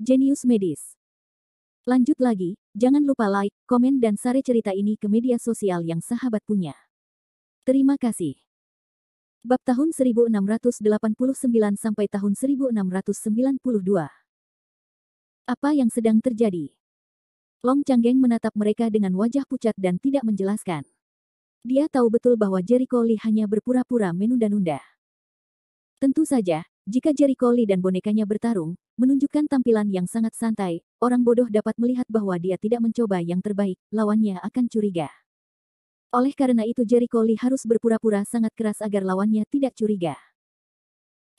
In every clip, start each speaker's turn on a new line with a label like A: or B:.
A: Jenius Medis. Lanjut lagi, jangan lupa like, komen dan share cerita ini ke media sosial yang sahabat punya. Terima kasih. Bab tahun 1689 sampai tahun 1692. Apa yang sedang terjadi? Long Changgeng menatap mereka dengan wajah pucat dan tidak menjelaskan. Dia tahu betul bahwa Jericho Lee hanya berpura-pura menunda-nunda. Tentu saja, jika Jericho Lee dan bonekanya bertarung, menunjukkan tampilan yang sangat santai, orang bodoh dapat melihat bahwa dia tidak mencoba yang terbaik, lawannya akan curiga. Oleh karena itu Jericho Lee harus berpura-pura sangat keras agar lawannya tidak curiga.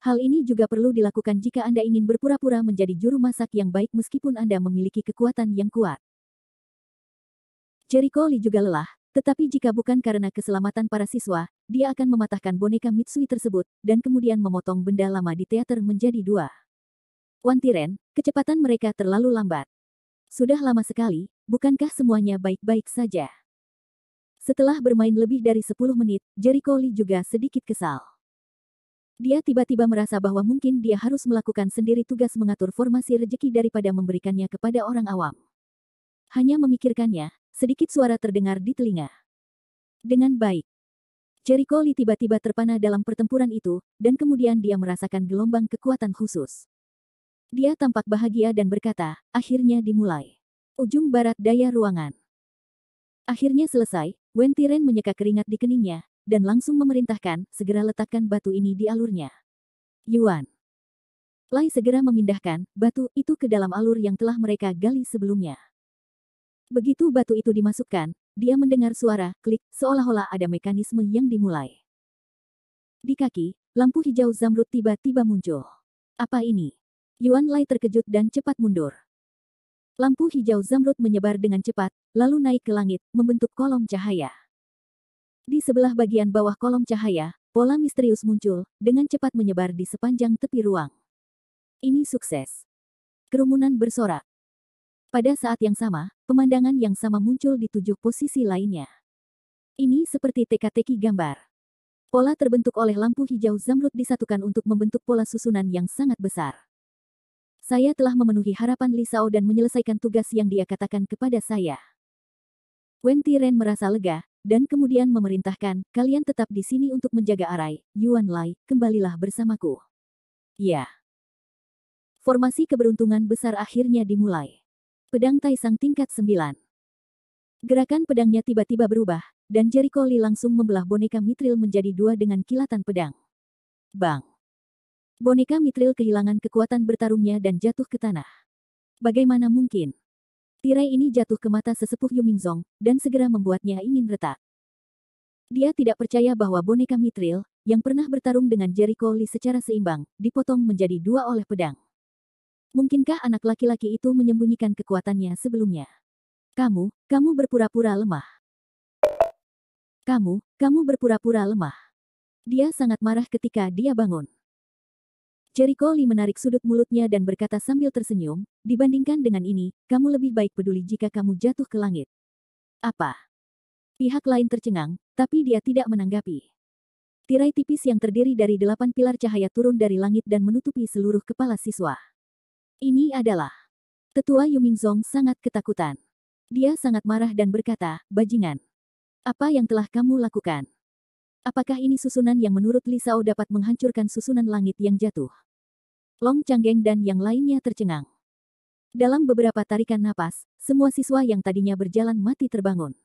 A: Hal ini juga perlu dilakukan jika Anda ingin berpura-pura menjadi juru masak yang baik meskipun Anda memiliki kekuatan yang kuat. Jericho Lee juga lelah, tetapi jika bukan karena keselamatan para siswa, dia akan mematahkan boneka Mitsui tersebut, dan kemudian memotong benda lama di teater menjadi dua. Wan Tiren, kecepatan mereka terlalu lambat. Sudah lama sekali, bukankah semuanya baik-baik saja? Setelah bermain lebih dari 10 menit, Jericho Lee juga sedikit kesal. Dia tiba-tiba merasa bahwa mungkin dia harus melakukan sendiri tugas mengatur formasi rejeki daripada memberikannya kepada orang awam. Hanya memikirkannya, sedikit suara terdengar di telinga. Dengan baik. Jericho Lee tiba-tiba terpana dalam pertempuran itu, dan kemudian dia merasakan gelombang kekuatan khusus. Dia tampak bahagia dan berkata, akhirnya dimulai. Ujung barat daya ruangan. Akhirnya selesai, Wen Tiren menyeka keringat di keningnya, dan langsung memerintahkan, segera letakkan batu ini di alurnya. Yuan. Lai segera memindahkan batu itu ke dalam alur yang telah mereka gali sebelumnya. Begitu batu itu dimasukkan, dia mendengar suara klik, seolah-olah ada mekanisme yang dimulai. Di kaki, lampu hijau zamrud tiba-tiba muncul. Apa ini? Yuan Lai terkejut dan cepat mundur. Lampu hijau zamrud menyebar dengan cepat, lalu naik ke langit, membentuk kolom cahaya. Di sebelah bagian bawah kolom cahaya, pola misterius muncul, dengan cepat menyebar di sepanjang tepi ruang. Ini sukses. Kerumunan bersorak. Pada saat yang sama, pemandangan yang sama muncul di 7 posisi lainnya. Ini seperti teka-teki gambar. Pola terbentuk oleh lampu hijau zamrud disatukan untuk membentuk pola susunan yang sangat besar. Saya telah memenuhi harapan Li Shao dan menyelesaikan tugas yang dia katakan kepada saya. Wen Tiren merasa lega, dan kemudian memerintahkan, kalian tetap di sini untuk menjaga Arai, Yuan Lai, kembalilah bersamaku. Ya. Formasi keberuntungan besar akhirnya dimulai. Pedang Taisang tingkat 9. Gerakan pedangnya tiba-tiba berubah, dan Jericho Lee langsung membelah boneka Mithril menjadi dua dengan kilatan pedang. Bang! Boneka Mithril kehilangan kekuatan bertarungnya dan jatuh ke tanah. Bagaimana mungkin? Tirai ini jatuh ke mata sesepuh Yumingzong, dan segera membuatnya ingin retak. Dia tidak percaya bahwa boneka Mithril, yang pernah bertarung dengan Jericho Lee secara seimbang, dipotong menjadi dua oleh pedang. Mungkinkah anak laki-laki itu menyembunyikan kekuatannya sebelumnya? Kamu berpura-pura lemah. Kamu berpura-pura lemah. Dia sangat marah ketika dia bangun. Jericho Lee menarik sudut mulutnya dan berkata sambil tersenyum, dibandingkan dengan ini, kamu lebih baik peduli jika kamu jatuh ke langit. Apa? Pihak lain tercengang, tapi dia tidak menanggapi. Tirai tipis yang terdiri dari 8 pilar cahaya turun dari langit dan menutupi seluruh kepala siswa. Ini adalah Tetua Yumingzong sangat ketakutan. Dia sangat marah dan berkata, bajingan. Apa yang telah kamu lakukan? Apakah ini susunan yang menurut Li Shao dapat menghancurkan susunan langit yang jatuh? Long Changgeng dan yang lainnya tercengang. Dalam beberapa tarikan napas, semua siswa yang tadinya berjalan mati terbangun.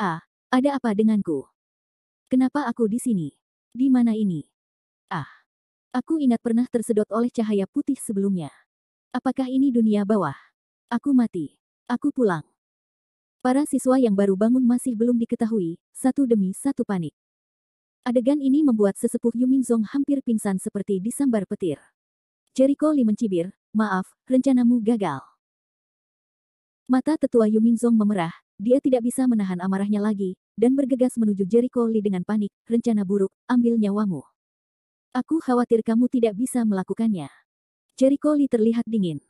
A: Ah, ada apa denganku? Kenapa aku di sini? Di mana ini? Ah. Aku ingat pernah tersedot oleh cahaya putih sebelumnya. Apakah ini dunia bawah? Aku mati. Aku pulang. Para siswa yang baru bangun masih belum diketahui, satu demi satu panik. Adegan ini membuat sesepuh Yumingzong hampir pingsan seperti disambar petir. Jericho Lee mencibir, maaf, rencanamu gagal. Mata tetua Yumingzong memerah, dia tidak bisa menahan amarahnya lagi, dan bergegas menuju Jericho Lee dengan panik, rencana buruk, ambil nyawamu. Aku khawatir kamu tidak bisa melakukannya. Jericho Lee terlihat dingin.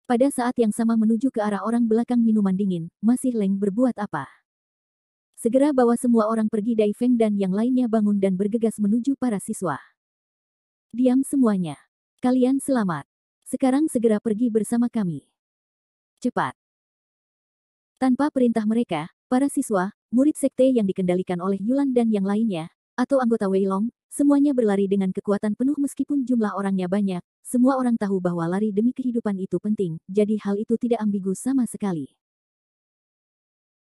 A: Pada saat yang sama menuju ke arah orang belakang minuman dingin, masih Leng berbuat apa? Segera bawa semua orang pergi. Dai Feng dan yang lainnya bangun dan bergegas menuju para siswa. Diam semuanya. Kalian selamat. Sekarang segera pergi bersama kami. Cepat. Tanpa perintah mereka, para siswa, murid sekte yang dikendalikan oleh Yulan dan yang lainnya, atau anggota Weilong, semuanya berlari dengan kekuatan penuh meskipun jumlah orangnya banyak. Semua orang tahu bahwa lari demi kehidupan itu penting, jadi hal itu tidak ambigu sama sekali.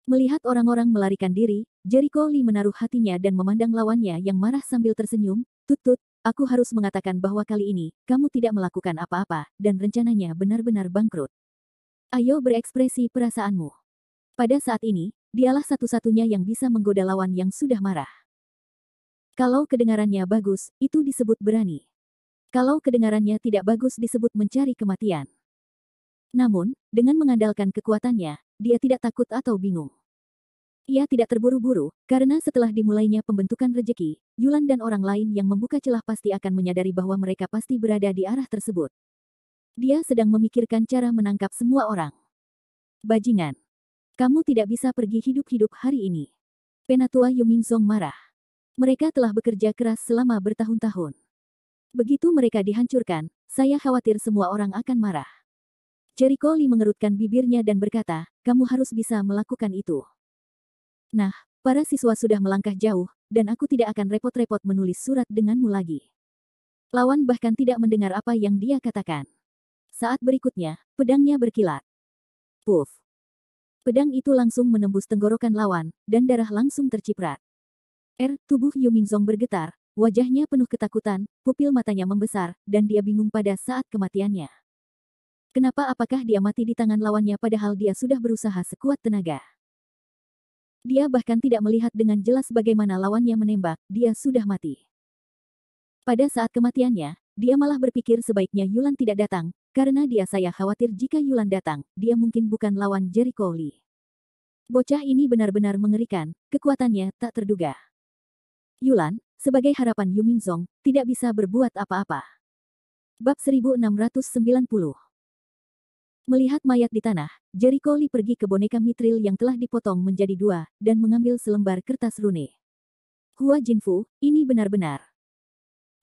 A: Melihat orang-orang melarikan diri, Jericho Lee menaruh hatinya dan memandang lawannya yang marah sambil tersenyum. Tut-tut, aku harus mengatakan bahwa kali ini, kamu tidak melakukan apa-apa, dan rencananya benar-benar bangkrut. Ayo berekspresi perasaanmu. Pada saat ini, dialah satu-satunya yang bisa menggoda lawan yang sudah marah. Kalau kedengarannya bagus, itu disebut berani. Kalau kedengarannya tidak bagus disebut mencari kematian. Namun, dengan mengandalkan kekuatannya, dia tidak takut atau bingung. Ia tidak terburu-buru, karena setelah dimulainya pembentukan rejeki, Yulan dan orang lain yang membuka celah pasti akan menyadari bahwa mereka pasti berada di arah tersebut. Dia sedang memikirkan cara menangkap semua orang. Bajingan. Kamu tidak bisa pergi hidup-hidup hari ini. Penatua Yumingzong marah. Mereka telah bekerja keras selama bertahun-tahun. Begitu mereka dihancurkan, saya khawatir semua orang akan marah. Jericho Lee mengerutkan bibirnya dan berkata, kamu harus bisa melakukan itu. Nah, para siswa sudah melangkah jauh, dan aku tidak akan repot-repot menulis surat denganmu lagi. Lawan bahkan tidak mendengar apa yang dia katakan. Saat berikutnya, pedangnya berkilat. Puff. Pedang itu langsung menembus tenggorokan lawan, dan darah langsung terciprat. Tubuh Yumingzong bergetar, wajahnya penuh ketakutan, pupil matanya membesar, dan dia bingung pada saat kematiannya. Apakah dia mati di tangan lawannya padahal dia sudah berusaha sekuat tenaga? Dia bahkan tidak melihat dengan jelas bagaimana lawannya menembak, dia sudah mati. Pada saat kematiannya, dia malah berpikir sebaiknya Yulan tidak datang, karena saya khawatir jika Yulan datang, dia mungkin bukan lawan Jericho Lee. Bocah ini benar-benar mengerikan, kekuatannya tak terduga. Yulan, sebagai harapan Yumingzong, tidak bisa berbuat apa-apa. Bab 1690. Melihat mayat di tanah, Jericho Lee pergi ke boneka Mithril yang telah dipotong menjadi dua, dan mengambil selembar kertas rune. Hua Jinfu, ini benar-benar.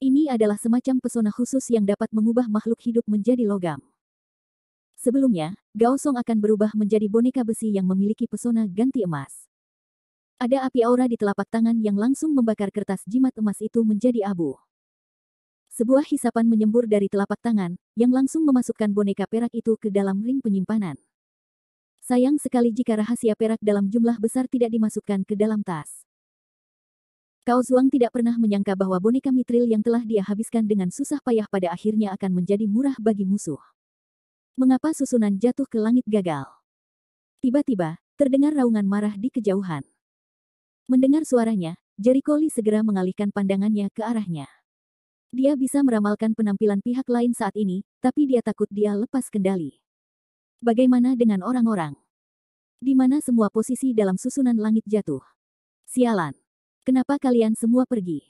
A: Ini adalah semacam pesona khusus yang dapat mengubah makhluk hidup menjadi logam. Sebelumnya, Gao Song akan berubah menjadi boneka besi yang memiliki pesona ganti emas. Ada api aura di telapak tangan yang langsung membakar kertas jimat emas itu menjadi abu. Sebuah hisapan menyembur dari telapak tangan, yang langsung memasukkan boneka perak itu ke dalam ring penyimpanan. Sayang sekali jika rahasia perak dalam jumlah besar tidak dimasukkan ke dalam tas. Cao Zuang tidak pernah menyangka bahwa boneka Mithril yang telah dia habiskan dengan susah payah pada akhirnya akan menjadi murah bagi musuh. Mengapa susunan jatuh ke langit gagal? Tiba-tiba, terdengar raungan marah di kejauhan. Mendengar suaranya, Jericho Lee segera mengalihkan pandangannya ke arahnya. Dia bisa meramalkan penampilan pihak lain saat ini, tapi dia takut dia lepas kendali. Bagaimana dengan orang-orang? Di mana semua posisi dalam susunan langit jatuh? Sialan. Kenapa kalian semua pergi?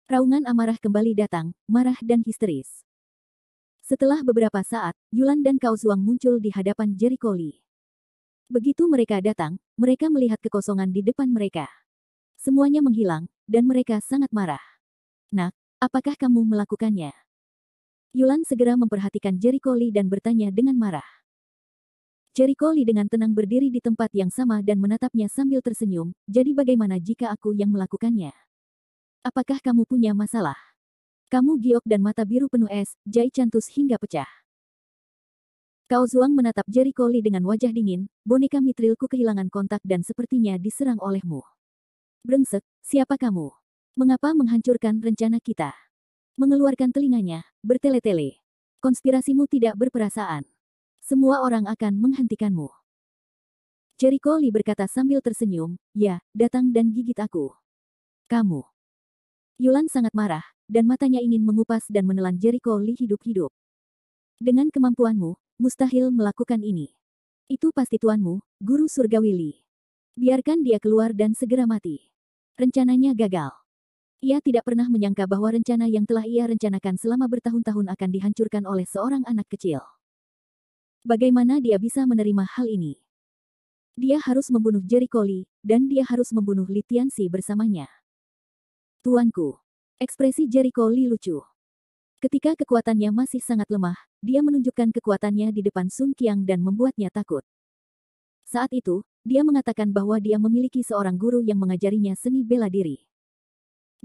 A: Raungan amarah kembali datang, marah dan histeris. Setelah beberapa saat, Yulan dan Cao Zuang muncul di hadapan Jericho Lee. Begitu mereka datang, mereka melihat kekosongan di depan mereka. Semuanya menghilang, dan mereka sangat marah. Nak, apakah kamu melakukannya? Yulan segera memperhatikan Jericho Lee dan bertanya dengan marah. Jericho Lee dengan tenang berdiri di tempat yang sama dan menatapnya sambil tersenyum, jadi bagaimana jika aku yang melakukannya? Apakah kamu punya masalah? Kamu giok dan mata biru penuh es, jai cantus hingga pecah. Cao Zuang menatap Jericho Lee dengan wajah dingin, boneka Mithrilku kehilangan kontak dan sepertinya diserang olehmu. Brengsek, siapa kamu? Mengapa menghancurkan rencana kita? Mengeluarkan telinganya, bertele-tele. Konspirasimu tidak berperasaan. Semua orang akan menghentikanmu. Jericho Lee berkata sambil tersenyum, ya, datang dan gigit aku. Kamu. Yulan sangat marah, dan matanya ingin mengupas dan menelan Jericho Lee hidup-hidup. Dengan kemampuanmu, mustahil melakukan ini. Itu pasti tuanmu, guru surgawi Lee. Biarkan dia keluar dan segera mati. Rencananya gagal. Ia tidak pernah menyangka bahwa rencana yang telah ia rencanakan selama bertahun-tahun akan dihancurkan oleh seorang anak kecil. Bagaimana dia bisa menerima hal ini? Dia harus membunuh Jericho Lee, dan dia harus membunuh Li Tianxi bersamanya. Tuanku. Ekspresi Jericho Lee lucu. Ketika kekuatannya masih sangat lemah, dia menunjukkan kekuatannya di depan Sun Qiang dan membuatnya takut. Saat itu, dia mengatakan bahwa dia memiliki seorang guru yang mengajarinya seni bela diri.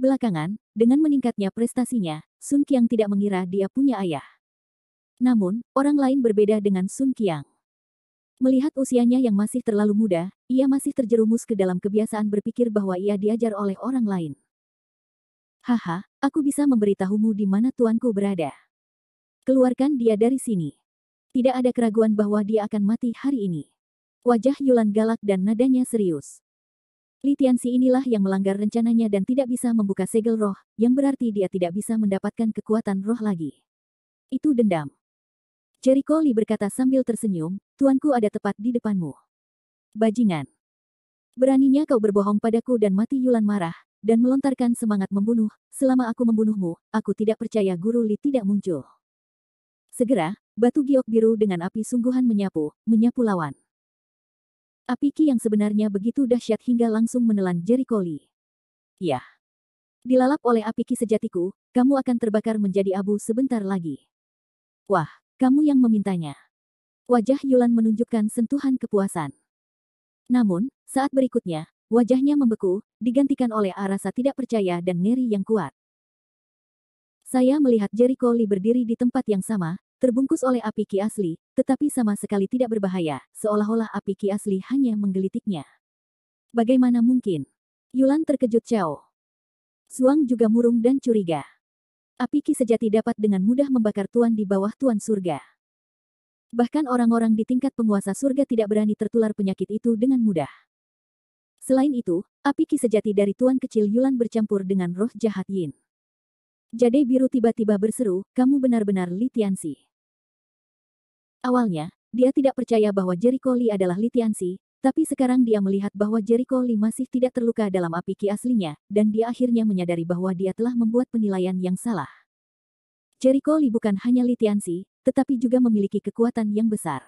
A: Belakangan, dengan meningkatnya prestasinya, Sun Qiang tidak mengira dia punya ayah. Namun, orang lain berbeda dengan Sun Qiang. Melihat usianya yang masih terlalu muda, ia masih terjerumus ke dalam kebiasaan berpikir bahwa ia diajar oleh orang lain. Haha, aku bisa memberitahumu di mana tuanku berada. Keluarkan dia dari sini. Tidak ada keraguan bahwa dia akan mati hari ini. Wajah Yulan galak dan nadanya serius. Li Tianxi inilah yang melanggar rencananya dan tidak bisa membuka segel roh, yang berarti dia tidak bisa mendapatkan kekuatan roh lagi. Itu dendam. Jericho Li berkata sambil tersenyum, tuanku ada tepat di depanmu. Bajingan. Beraninya kau berbohong padaku dan mati. Yulan marah, dan melontarkan semangat membunuh. Selama aku membunuhmu, aku tidak percaya Guru Li tidak muncul. Segera, batu giok biru dengan api sungguhan menyapu lawan. Api ki yang sebenarnya begitu dahsyat hingga langsung menelan Jericho Li. Ya. Dilalap oleh api ki sejatiku, kamu akan terbakar menjadi abu sebentar lagi. Wah, kamu yang memintanya. Wajah Yulan menunjukkan sentuhan kepuasan. Namun, saat berikutnya, wajahnya membeku, digantikan oleh rasa tidak percaya dan ngeri yang kuat. Saya melihat Jericho Li berdiri di tempat yang sama, terbungkus oleh api ki asli, tetapi sama sekali tidak berbahaya, seolah-olah api ki asli hanya menggelitiknya. Bagaimana mungkin? Yulan terkejut. Cao Zuang juga murung dan curiga. Api ki sejati dapat dengan mudah membakar tuan di bawah tuan surga. Bahkan orang-orang di tingkat penguasa surga tidak berani tertular penyakit itu dengan mudah. Selain itu, api ki sejati dari tuan kecil Yulan bercampur dengan roh jahat Yin. Jade biru tiba-tiba berseru, kamu benar-benar Li Tianxi. Awalnya, dia tidak percaya bahwa Jericho Li adalah Li Tianxi, tapi sekarang dia melihat bahwa Jericho Li masih tidak terluka dalam api ki aslinya, dan dia akhirnya menyadari bahwa dia telah membuat penilaian yang salah. Jericho Li bukan hanya Li Tianxi, tetapi juga memiliki kekuatan yang besar.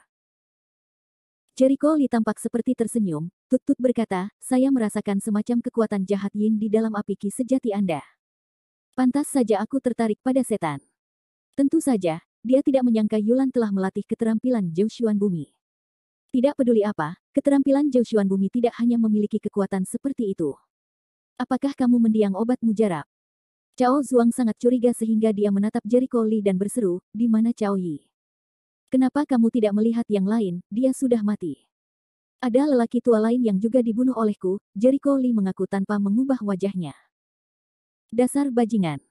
A: Jericho Li tampak seperti tersenyum, Tut-Tut berkata, saya merasakan semacam kekuatan jahat Yin di dalam api ki sejati Anda. Pantas saja aku tertarik pada setan. Tentu saja, dia tidak menyangka Yulan telah melatih keterampilan Joushuan Bumi. Tidak peduli apa, keterampilan Joushuan Bumi tidak hanya memiliki kekuatan seperti itu. Apakah kamu mendiang obat mujarab? Cao Zuang sangat curiga sehingga dia menatap Jericho Li dan berseru, di mana Cao Yi? Kenapa kamu tidak melihat yang lain, dia sudah mati. Ada lelaki tua lain yang juga dibunuh olehku, Jericho Li mengaku tanpa mengubah wajahnya. Dasar bajingan.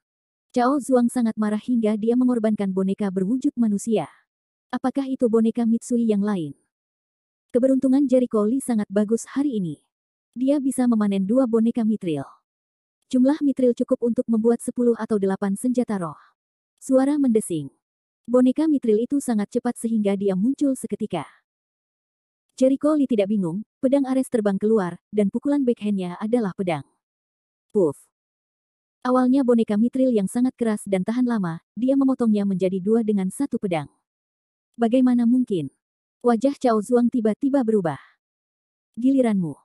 A: Cao Zuang sangat marah hingga dia mengorbankan boneka berwujud manusia. Apakah itu boneka Mitsui yang lain? Keberuntungan Jericho Li sangat bagus hari ini. Dia bisa memanen 2 boneka mitril. Jumlah mitril cukup untuk membuat 10 atau 8 senjata roh. Suara mendesing. Boneka mitril itu sangat cepat sehingga dia muncul seketika. Jericho Li tidak bingung, pedang Ares terbang keluar, dan pukulan backhand-nya adalah pedang. Puff. Awalnya boneka mitril yang sangat keras dan tahan lama, dia memotongnya menjadi 2 dengan 1 pedang. Bagaimana mungkin? Wajah Cao Zuang tiba-tiba berubah. Giliranmu.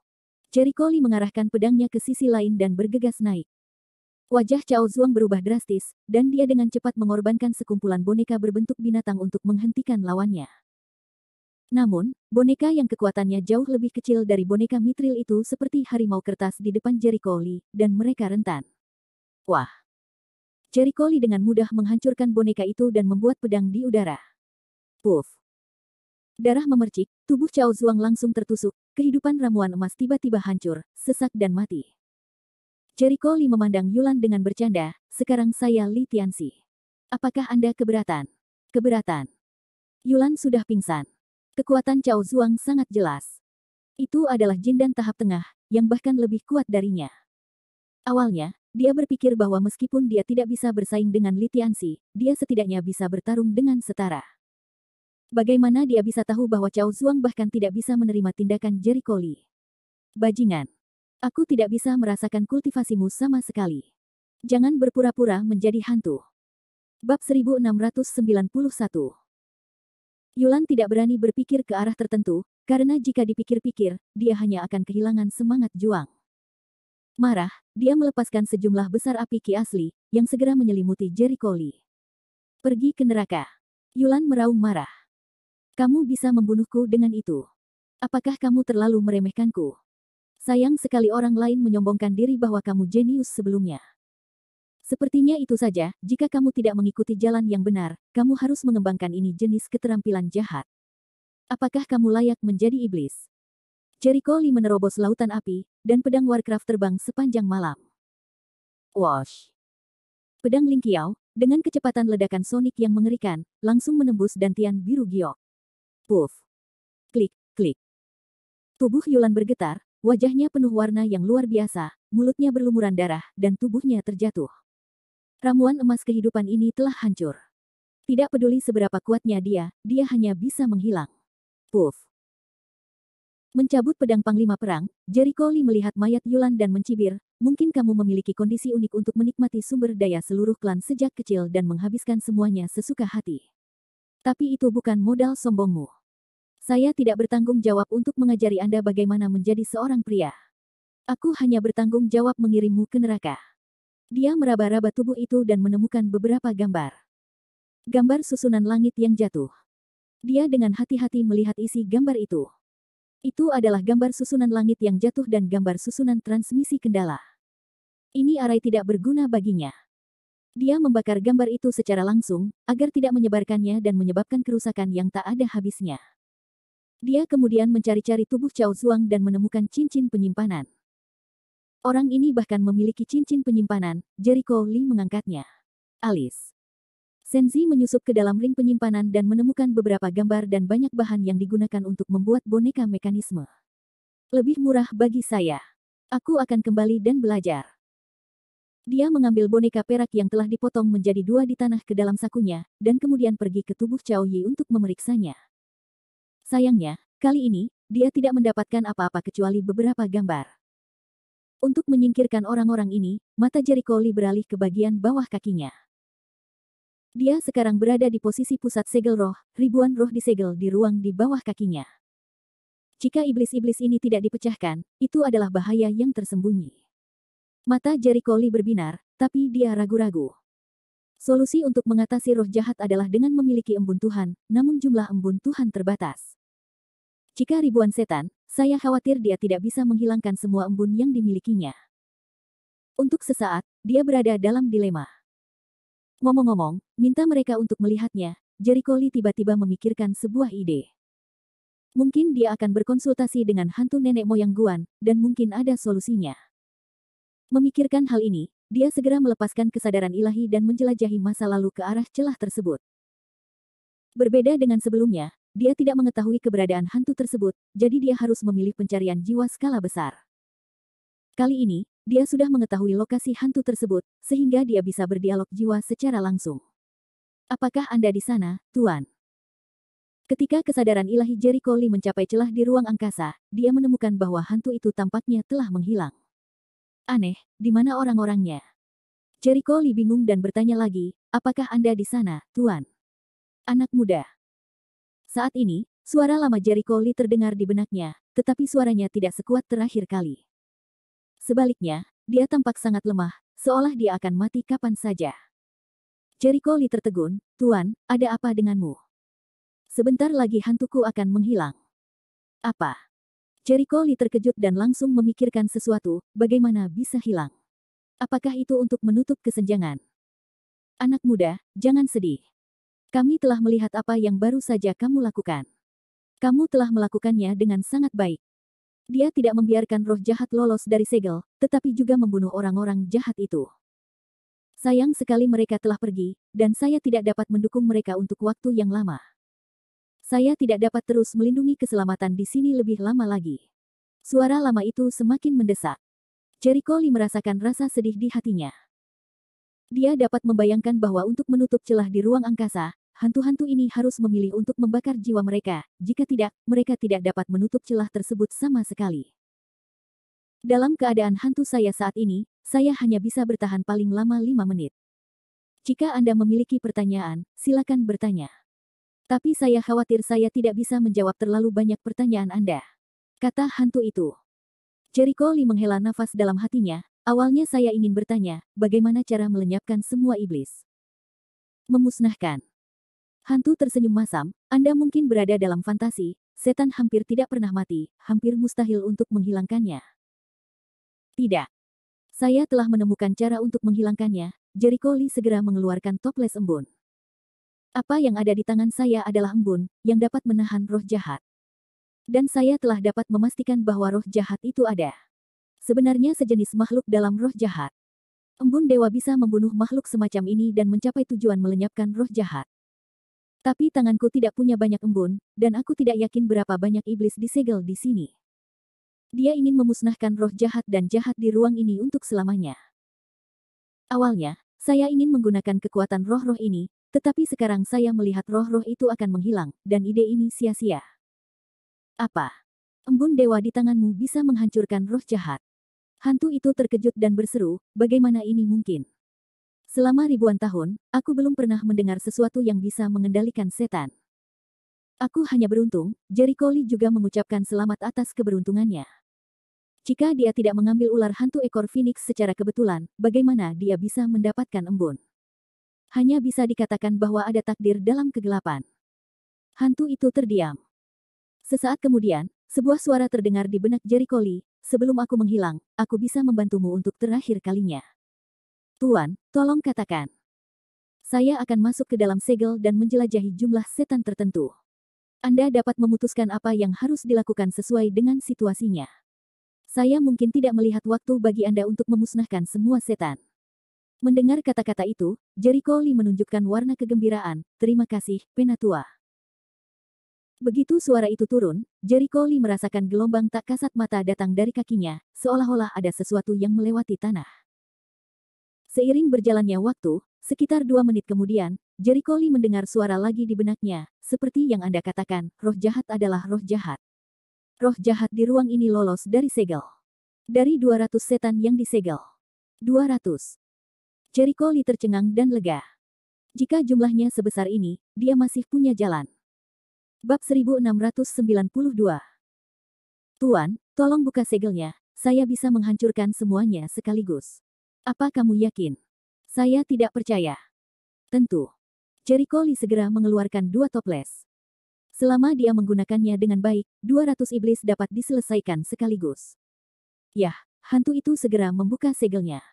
A: Jericho Li mengarahkan pedangnya ke sisi lain dan bergegas naik. Wajah Cao Zuang berubah drastis, dan dia dengan cepat mengorbankan sekumpulan boneka berbentuk binatang untuk menghentikan lawannya. Namun, boneka yang kekuatannya jauh lebih kecil dari boneka mitril itu seperti harimau kertas di depan Jericho Li, dan mereka rentan. Wah! Jericho Li dengan mudah menghancurkan boneka itu dan membuat pedang di udara. Puff! Darah memercik, tubuh Cao Zuang langsung tertusuk, kehidupan ramuan emas tiba-tiba hancur, sesak dan mati. Jericho Li memandang Yulan dengan bercanda, sekarang saya Li Tianxi. Apakah Anda keberatan? Keberatan. Yulan sudah pingsan. Kekuatan Cao Zuang sangat jelas. Itu adalah jin dan tahap tengah, yang bahkan lebih kuat darinya. Awalnya, dia berpikir bahwa meskipun dia tidak bisa bersaing dengan Li Tianxi, dia setidaknya bisa bertarung dengan setara. Bagaimana dia bisa tahu bahwa Cao Zuang bahkan tidak bisa menerima tindakan Jericho Li? Bajingan. Aku tidak bisa merasakan kultivasimu sama sekali. Jangan berpura-pura menjadi hantu. Bab 1691. Yulan tidak berani berpikir ke arah tertentu, karena jika dipikir-pikir, dia hanya akan kehilangan semangat juang. Marah, dia melepaskan sejumlah besar api ki asli, yang segera menyelimuti Jericho Li. Pergi ke neraka. Yulan meraung marah. Kamu bisa membunuhku dengan itu. Apakah kamu terlalu meremehkanku? Sayang sekali orang lain menyombongkan diri bahwa kamu jenius sebelumnya. Sepertinya itu saja, jika kamu tidak mengikuti jalan yang benar, kamu harus mengembangkan ini jenis keterampilan jahat. Apakah kamu layak menjadi iblis? Jericho Lee menerobos lautan api, dan pedang Warcraft terbang sepanjang malam. Wash! Pedang Ling Qiao, dengan kecepatan ledakan sonik yang mengerikan, langsung menembus dantian biru giok. Puff! Klik, klik. Tubuh Yulan bergetar, wajahnya penuh warna yang luar biasa, mulutnya berlumuran darah, dan tubuhnya terjatuh. Ramuan emas kehidupan ini telah hancur. Tidak peduli seberapa kuatnya dia hanya bisa menghilang. Puff! Mencabut pedang Panglima Perang, Jericho Lee melihat mayat Yulan dan mencibir, mungkin kamu memiliki kondisi unik untuk menikmati sumber daya seluruh klan sejak kecil dan menghabiskan semuanya sesuka hati. Tapi itu bukan modal sombongmu. Saya tidak bertanggung jawab untuk mengajari Anda bagaimana menjadi seorang pria. Aku hanya bertanggung jawab mengirimmu ke neraka. Dia meraba-raba tubuh itu dan menemukan beberapa gambar. Gambar susunan langit yang jatuh. Dia dengan hati-hati melihat isi gambar itu. Itu adalah gambar susunan langit yang jatuh dan gambar susunan transmisi kendala. Ini arai tidak berguna baginya. Dia membakar gambar itu secara langsung, agar tidak menyebarkannya dan menyebabkan kerusakan yang tak ada habisnya. Dia kemudian mencari-cari tubuh Cao Zuang dan menemukan cincin penyimpanan. Orang ini bahkan memiliki cincin penyimpanan, Jericho Lee mengangkatnya. Alis. Senzi menyusup ke dalam ring penyimpanan dan menemukan beberapa gambar dan banyak bahan yang digunakan untuk membuat boneka mekanisme. Lebih murah bagi saya. Aku akan kembali dan belajar. Dia mengambil boneka perak yang telah dipotong menjadi dua di tanah ke dalam sakunya, dan kemudian pergi ke tubuh Cao Yi untuk memeriksanya. Sayangnya, kali ini, dia tidak mendapatkan apa-apa kecuali beberapa gambar. Untuk menyingkirkan orang-orang ini, mata Jericho Lee beralih ke bagian bawah kakinya. Dia sekarang berada di posisi pusat segel roh, ribuan roh disegel di ruang di bawah kakinya. Jika iblis-iblis ini tidak dipecahkan, itu adalah bahaya yang tersembunyi. Mata Jericho Lee berbinar, tapi dia ragu-ragu. Solusi untuk mengatasi roh jahat adalah dengan memiliki embun Tuhan, namun jumlah embun Tuhan terbatas. Jika ribuan setan, saya khawatir dia tidak bisa menghilangkan semua embun yang dimilikinya. Untuk sesaat, dia berada dalam dilema. Ngomong-ngomong, minta mereka untuk melihatnya, Jericho Lee tiba-tiba memikirkan sebuah ide. Mungkin dia akan berkonsultasi dengan hantu nenek moyang Guan, dan mungkin ada solusinya. Memikirkan hal ini, dia segera melepaskan kesadaran ilahi dan menjelajahi masa lalu ke arah celah tersebut. Berbeda dengan sebelumnya, dia tidak mengetahui keberadaan hantu tersebut, jadi dia harus memilih pencarian jiwa skala besar. Kali ini, dia sudah mengetahui lokasi hantu tersebut, sehingga dia bisa berdialog jiwa secara langsung. Apakah Anda di sana, Tuan? Ketika kesadaran ilahi Jericho Lee mencapai celah di ruang angkasa, dia menemukan bahwa hantu itu tampaknya telah menghilang. Aneh, di mana orang-orangnya? Jericho Lee bingung dan bertanya lagi, apakah Anda di sana, Tuan? Anak muda. Saat ini, suara lama Jericho Lee terdengar di benaknya, tetapi suaranya tidak sekuat terakhir kali. Sebaliknya, dia tampak sangat lemah, seolah dia akan mati kapan saja. Jericho Lee tertegun, Tuan, ada apa denganmu? Sebentar lagi hantuku akan menghilang. Apa? Jericho Lee terkejut dan langsung memikirkan sesuatu, bagaimana bisa hilang? Apakah itu untuk menutup kesenjangan? Anak muda, jangan sedih. Kami telah melihat apa yang baru saja kamu lakukan. Kamu telah melakukannya dengan sangat baik. Dia tidak membiarkan roh jahat lolos dari segel, tetapi juga membunuh orang-orang jahat itu. Sayang sekali mereka telah pergi, dan saya tidak dapat mendukung mereka untuk waktu yang lama. Saya tidak dapat terus melindungi keselamatan di sini lebih lama lagi. Suara lama itu semakin mendesak. Jericho Lee merasakan rasa sedih di hatinya. Dia dapat membayangkan bahwa untuk menutup celah di ruang angkasa, hantu-hantu ini harus memilih untuk membakar jiwa mereka, jika tidak, mereka tidak dapat menutup celah tersebut sama sekali. Dalam keadaan hantu saya saat ini, saya hanya bisa bertahan paling lama 5 menit. Jika Anda memiliki pertanyaan, silakan bertanya. Tapi saya khawatir saya tidak bisa menjawab terlalu banyak pertanyaan Anda. Kata hantu itu. Jericho Lee menghela nafas dalam hatinya, awalnya saya ingin bertanya, bagaimana cara melenyapkan semua iblis. Memusnahkan. Hantu tersenyum masam, Anda mungkin berada dalam fantasi, setan hampir tidak pernah mati, hampir mustahil untuk menghilangkannya. Tidak. Saya telah menemukan cara untuk menghilangkannya. Jericho Lee segera mengeluarkan toples embun. Apa yang ada di tangan saya adalah embun, yang dapat menahan roh jahat. Dan saya telah dapat memastikan bahwa roh jahat itu ada. Sebenarnya sejenis makhluk dalam roh jahat. Embun dewa bisa membunuh makhluk semacam ini dan mencapai tujuan melenyapkan roh jahat. Tapi tanganku tidak punya banyak embun, dan aku tidak yakin berapa banyak iblis disegel di sini. Dia ingin memusnahkan roh jahat dan jahat di ruang ini untuk selamanya. Awalnya, saya ingin menggunakan kekuatan roh-roh ini, tetapi sekarang saya melihat roh-roh itu akan menghilang, dan ide ini sia-sia. Apa? Embun dewa di tanganmu bisa menghancurkan roh jahat. Hantu itu terkejut dan berseru, bagaimana ini mungkin? Selama ribuan tahun, aku belum pernah mendengar sesuatu yang bisa mengendalikan setan. Aku hanya beruntung, Jericho Lee juga mengucapkan selamat atas keberuntungannya. Jika dia tidak mengambil ular hantu ekor Phoenix secara kebetulan, bagaimana dia bisa mendapatkan embun? Hanya bisa dikatakan bahwa ada takdir dalam kegelapan. Hantu itu terdiam. Sesaat kemudian, sebuah suara terdengar di benak Jericho Lee, sebelum aku menghilang, aku bisa membantumu untuk terakhir kalinya. Tuan, tolong katakan. Saya akan masuk ke dalam segel dan menjelajahi jumlah setan tertentu. Anda dapat memutuskan apa yang harus dilakukan sesuai dengan situasinya. Saya mungkin tidak melihat waktu bagi Anda untuk memusnahkan semua setan. Mendengar kata-kata itu, Jericho Lee menunjukkan warna kegembiraan. Terima kasih, Penatua. Begitu suara itu turun, Jericho Lee merasakan gelombang tak kasat mata datang dari kakinya, seolah-olah ada sesuatu yang melewati tanah. Seiring berjalannya waktu, sekitar 2 menit kemudian, Jericho Lee mendengar suara lagi di benaknya, seperti yang Anda katakan, roh jahat adalah roh jahat. Roh jahat di ruang ini lolos dari segel. Dari 200 setan yang disegel. 200. Jericho Lee tercengang dan lega. Jika jumlahnya sebesar ini, dia masih punya jalan. Bab 1692. Tuan, tolong buka segelnya, saya bisa menghancurkan semuanya sekaligus. Apa kamu yakin? Saya tidak percaya. Tentu. Jericho Lee segera mengeluarkan 2 toples. Selama dia menggunakannya dengan baik, 200 iblis dapat diselesaikan sekaligus. Yah, hantu itu segera membuka segelnya.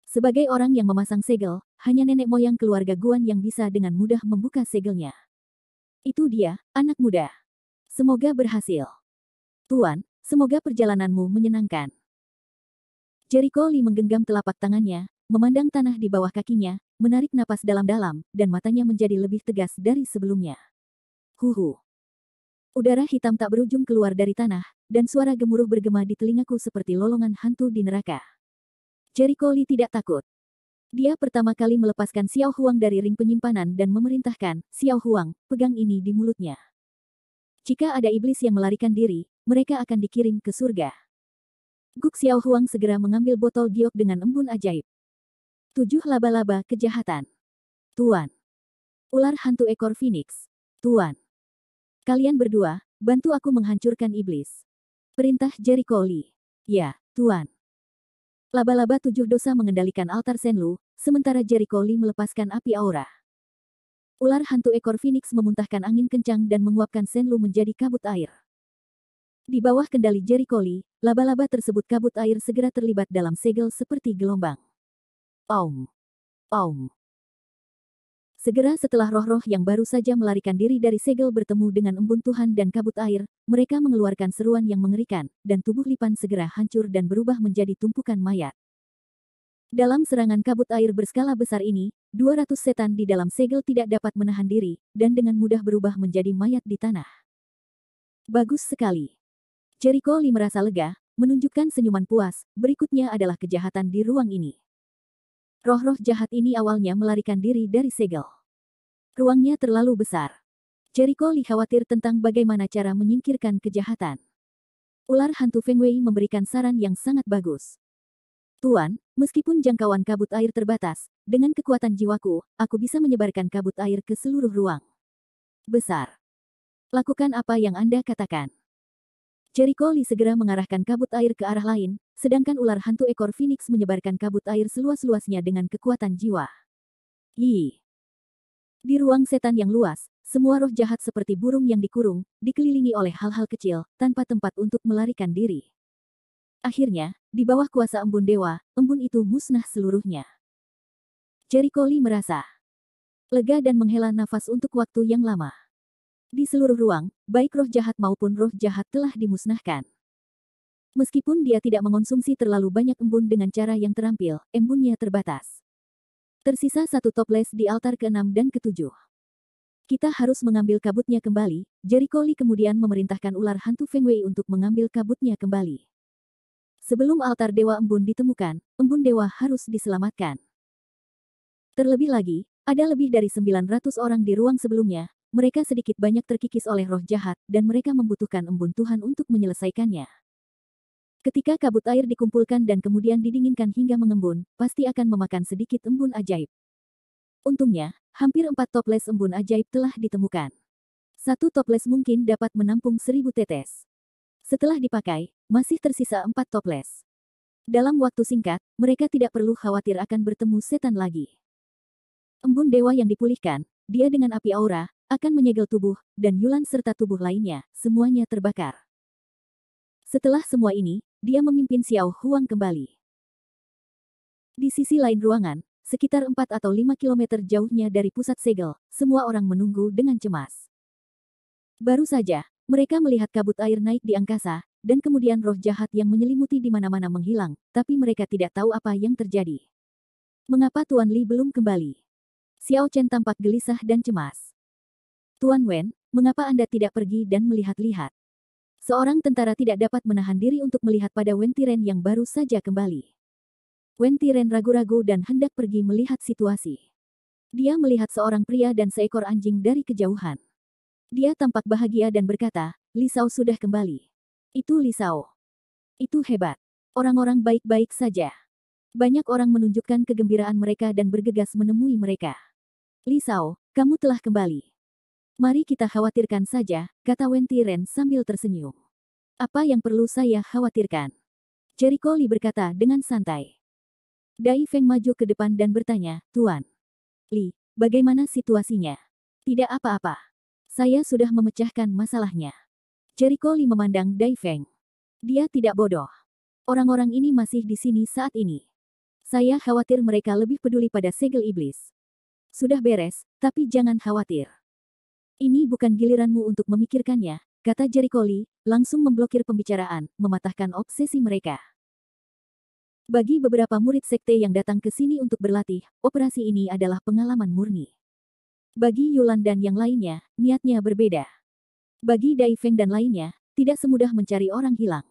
A: Sebagai orang yang memasang segel, hanya nenek moyang keluarga Guan yang bisa dengan mudah membuka segelnya. Itu dia, anak muda. Semoga berhasil. Tuan, semoga perjalananmu menyenangkan. Jericho Lee menggenggam telapak tangannya, memandang tanah di bawah kakinya, menarik napas dalam-dalam, dan matanya menjadi lebih tegas dari sebelumnya. Huhu. Udara hitam tak berujung keluar dari tanah, dan suara gemuruh bergema di telingaku seperti lolongan hantu di neraka. Jericho Lee tidak takut. Dia pertama kali melepaskan Xiao Huang dari ring penyimpanan dan memerintahkan, Xiao Huang, pegang ini di mulutnya. Jika ada iblis yang melarikan diri, mereka akan dikirim ke surga. Guk Xiao Huang segera mengambil botol giok dengan embun ajaib. 7 laba-laba kejahatan. Tuan. Ular hantu ekor Phoenix. Tuan. Kalian berdua, bantu aku menghancurkan iblis. Perintah Jericho Lee. Ya, Tuan. Laba-laba 7 dosa mengendalikan altar Senlu, sementara Jericho Lee melepaskan api aura. Ular hantu ekor Phoenix memuntahkan angin kencang dan menguapkan Senlu menjadi kabut air. Di bawah kendali Jericho Lee, laba-laba tersebut kabut air segera terlibat dalam segel seperti gelombang. Aum. Aum. Segera setelah roh-roh yang baru saja melarikan diri dari segel bertemu dengan embun Tuhan dan kabut air, mereka mengeluarkan seruan yang mengerikan, dan tubuh Lipan segera hancur dan berubah menjadi tumpukan mayat. Dalam serangan kabut air berskala besar ini, 200 setan di dalam segel tidak dapat menahan diri, dan dengan mudah berubah menjadi mayat di tanah. Bagus sekali. Jericho Lee merasa lega, menunjukkan senyuman puas, berikutnya adalah kejahatan di ruang ini. Roh-roh jahat ini awalnya melarikan diri dari segel. Ruangnya terlalu besar. Jericho Lee khawatir tentang bagaimana cara menyingkirkan kejahatan. Ular hantu Feng Wei memberikan saran yang sangat bagus. Tuan, meskipun jangkauan kabut air terbatas, dengan kekuatan jiwaku, aku bisa menyebarkan kabut air ke seluruh ruang. Besar. Lakukan apa yang Anda katakan. Jericho Lee segera mengarahkan kabut air ke arah lain, sedangkan ular hantu ekor Phoenix menyebarkan kabut air seluas-luasnya dengan kekuatan jiwa. Yi. Di ruang setan yang luas, semua roh jahat seperti burung yang dikurung, dikelilingi oleh hal-hal kecil, tanpa tempat untuk melarikan diri. Akhirnya, di bawah kuasa embun dewa, embun itu musnah seluruhnya. Jericho Lee merasa lega dan menghela nafas untuk waktu yang lama. Di seluruh ruang, baik roh jahat maupun roh jahat telah dimusnahkan. Meskipun dia tidak mengonsumsi terlalu banyak embun dengan cara yang terampil, embunnya terbatas. Tersisa satu toples di altar ke-6 dan ke-7. Kita harus mengambil kabutnya kembali. Jericho Lee kemudian memerintahkan ular hantu Feng Wei untuk mengambil kabutnya kembali. Sebelum altar dewa embun ditemukan, embun dewa harus diselamatkan. Terlebih lagi, ada lebih dari 900 orang di ruang sebelumnya. Mereka sedikit banyak terkikis oleh roh jahat, dan mereka membutuhkan embun Tuhan untuk menyelesaikannya. Ketika kabut air dikumpulkan dan kemudian didinginkan hingga mengembun, pasti akan memakan sedikit embun ajaib. Untungnya, hampir 4 toples embun ajaib telah ditemukan. Satu toples mungkin dapat menampung 1000 tetes. Setelah dipakai, masih tersisa 4 toples. Dalam waktu singkat, mereka tidak perlu khawatir akan bertemu setan lagi. Embun dewa yang dipulihkan, dia dengan api aura, akan menyegel tubuh, dan Yulan serta tubuh lainnya, semuanya terbakar. Setelah semua ini, dia memimpin Xiao Huang kembali. Di sisi lain ruangan, sekitar 4 atau 5 kilometer jauhnya dari pusat segel, semua orang menunggu dengan cemas. Baru saja, mereka melihat kabut air naik di angkasa, dan kemudian roh jahat yang menyelimuti di mana-mana menghilang, tapi mereka tidak tahu apa yang terjadi. Mengapa Tuan Li belum kembali? Xiao Chen tampak gelisah dan cemas. Tuan Wen, mengapa Anda tidak pergi dan melihat-lihat? Seorang tentara tidak dapat menahan diri untuk melihat pada Wen Tiren yang baru saja kembali. Wen Tiren ragu-ragu dan hendak pergi melihat situasi. Dia melihat seorang pria dan seekor anjing dari kejauhan. Dia tampak bahagia dan berkata, Li Shao sudah kembali. Itu Li Shao. Itu hebat. Orang-orang baik-baik saja. Banyak orang menunjukkan kegembiraan mereka dan bergegas menemui mereka. Li Shao, kamu telah kembali. Mari kita khawatirkan saja, kata Wen Tiren sambil tersenyum. Apa yang perlu saya khawatirkan? Jericho Lee berkata dengan santai. Dai Feng maju ke depan dan bertanya, Tuan Li, bagaimana situasinya? Tidak apa-apa. Saya sudah memecahkan masalahnya. Jericho Lee memandang Dai Feng. Dia tidak bodoh. Orang-orang ini masih di sini saat ini. Saya khawatir mereka lebih peduli pada segel iblis. Sudah beres, tapi jangan khawatir. Ini bukan giliranmu untuk memikirkannya, kata Jericho Lee, langsung memblokir pembicaraan, mematahkan obsesi mereka. Bagi beberapa murid sekte yang datang ke sini untuk berlatih, operasi ini adalah pengalaman murni. Bagi Yulan dan yang lainnya, niatnya berbeda. Bagi Dai Feng dan lainnya, tidak semudah mencari orang hilang.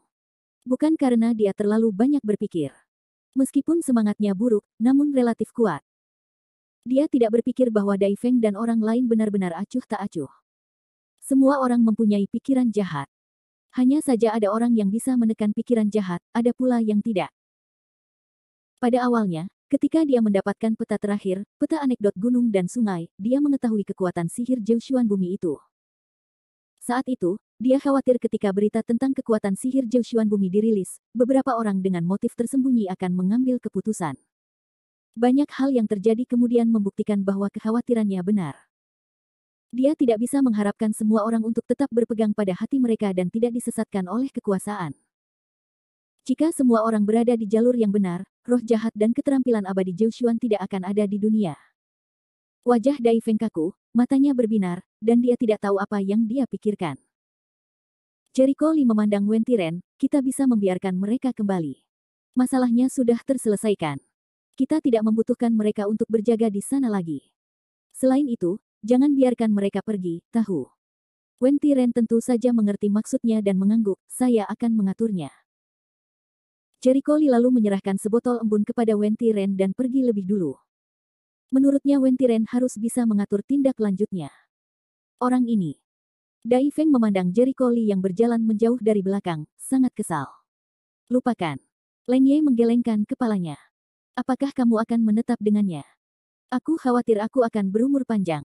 A: Bukan karena dia terlalu banyak berpikir. Meskipun semangatnya buruk, namun relatif kuat. Dia tidak berpikir bahwa Dai Feng dan orang lain benar-benar acuh tak acuh. Semua orang mempunyai pikiran jahat. Hanya saja ada orang yang bisa menekan pikiran jahat, ada pula yang tidak. Pada awalnya, ketika dia mendapatkan peta terakhir, peta anekdot gunung dan sungai, dia mengetahui kekuatan sihir Jiushuan bumi itu. Saat itu, dia khawatir ketika berita tentang kekuatan sihir Jiushuan bumi dirilis, beberapa orang dengan motif tersembunyi akan mengambil keputusan. Banyak hal yang terjadi kemudian membuktikan bahwa kekhawatirannya benar. Dia tidak bisa mengharapkan semua orang untuk tetap berpegang pada hati mereka dan tidak disesatkan oleh kekuasaan. Jika semua orang berada di jalur yang benar, roh jahat dan keterampilan abadi Jiushuan tidak akan ada di dunia. Wajah Dai Feng kaku, matanya berbinar, dan dia tidak tahu apa yang dia pikirkan. Jericho Lee memandang Wen Tiren, kita bisa membiarkan mereka kembali. Masalahnya sudah terselesaikan. Kita tidak membutuhkan mereka untuk berjaga di sana lagi. Selain itu, jangan biarkan mereka pergi, tahu. Wen Tiren tentu saja mengerti maksudnya dan mengangguk, saya akan mengaturnya. Jericho Lee lalu menyerahkan sebotol embun kepada Wen Tiren dan pergi lebih dulu. Menurutnya Wen Tiren harus bisa mengatur tindak lanjutnya. Orang ini. Dai Feng memandang Jericho Lee yang berjalan menjauh dari belakang, sangat kesal. Lupakan. Leng Ye menggelengkan kepalanya. Apakah kamu akan menetap dengannya? Aku khawatir aku akan berumur panjang.